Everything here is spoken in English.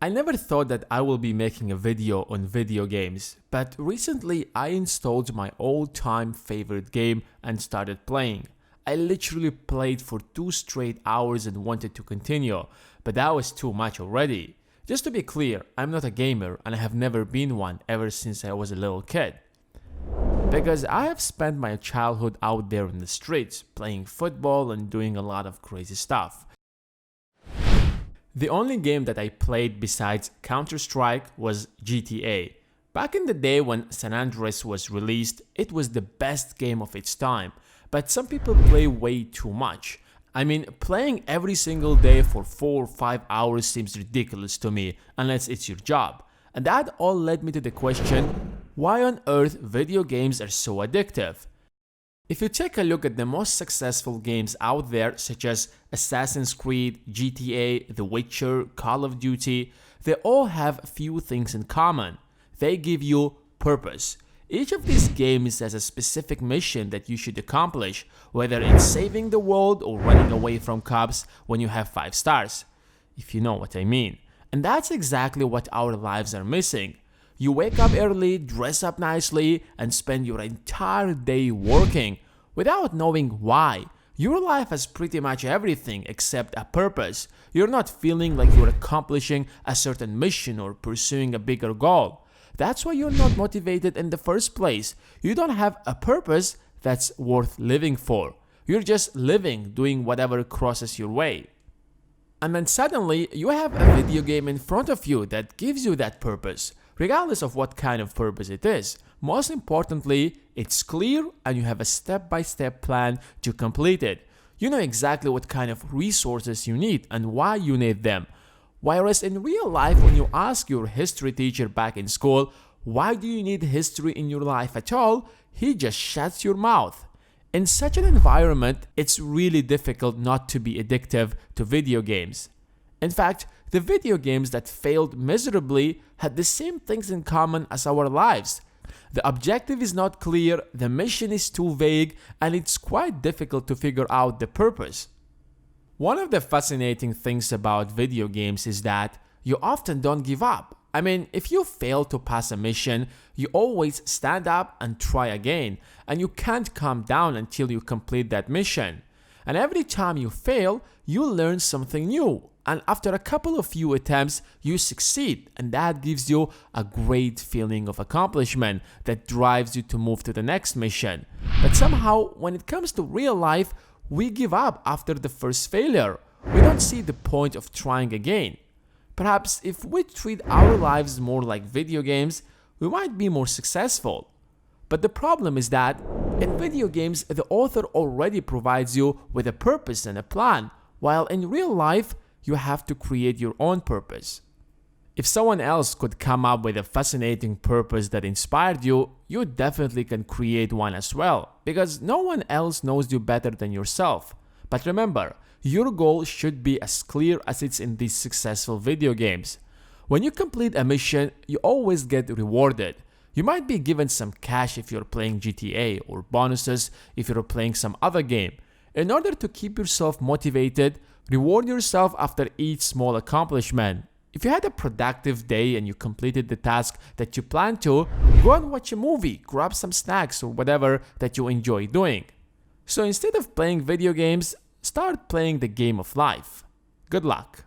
I never thought that I will be making a video on video games, but recently I installed my all-time favorite game and started playing. I literally played for 2 straight hours and wanted to continue, but that was too much already. Just to be clear, I'm not a gamer and I have never been one ever since I was a little kid. Because I have spent my childhood out there in the streets, playing football and doing a lot of crazy stuff. The only game that I played besides Counter-Strike was GTA. Back in the day when San Andreas was released, it was the best game of its time, but some people play way too much. I mean, playing every single day for 4 or 5 hours seems ridiculous to me, unless it's your job. And that all led me to the question, why on earth video games are so addictive? If you take a look at the most successful games out there, such as Assassin's Creed, GTA, The Witcher, Call of Duty, they all have few things in common. They give you purpose. Each of these games has a specific mission that you should accomplish, whether it's saving the world or running away from cops when you have 5 stars, if you know what I mean. And that's exactly what our lives are missing. You wake up early, dress up nicely, and spend your entire day working without knowing why. Your life has pretty much everything except a purpose. You're not feeling like you're accomplishing a certain mission or pursuing a bigger goal. That's why you're not motivated in the first place. You don't have a purpose that's worth living for. You're just living, doing whatever crosses your way. And then suddenly, you have a video game in front of you that gives you that purpose, regardless of what kind of purpose it is. Most importantly, it's clear and you have a step-by-step plan to complete it. You know exactly what kind of resources you need and why you need them. Whereas in real life, when you ask your history teacher back in school, why do you need history in your life at all, he just shuts your mouth. In such an environment, it's really difficult not to be addictive to video games. In fact, the video games that failed miserably had the same things in common as our lives. The objective is not clear, the mission is too vague, and it's quite difficult to figure out the purpose. One of the fascinating things about video games is that you often don't give up. I mean, if you fail to pass a mission, you always stand up and try again, and you can't calm down until you complete that mission. And every time you fail, you learn something new, and after a couple of few attempts, you succeed, and that gives you a great feeling of accomplishment that drives you to move to the next mission. But somehow, when it comes to real life, we give up after the first failure. We don't see the point of trying again. Perhaps if we treat our lives more like video games, we might be more successful. But the problem is that in video games, the author already provides you with a purpose and a plan, while in real life, you have to create your own purpose. If someone else could come up with a fascinating purpose that inspired you, you definitely can create one as well, because no one else knows you better than yourself. But remember, your goal should be as clear as it's in these successful video games. When you complete a mission, you always get rewarded. You might be given some cash if you're playing GTA, or bonuses if you're playing some other game. In order to keep yourself motivated, reward yourself after each small accomplishment. If you had a productive day and you completed the task that you planned to, go and watch a movie, grab some snacks or whatever that you enjoy doing. So instead of playing video games, start playing the game of life. Good luck.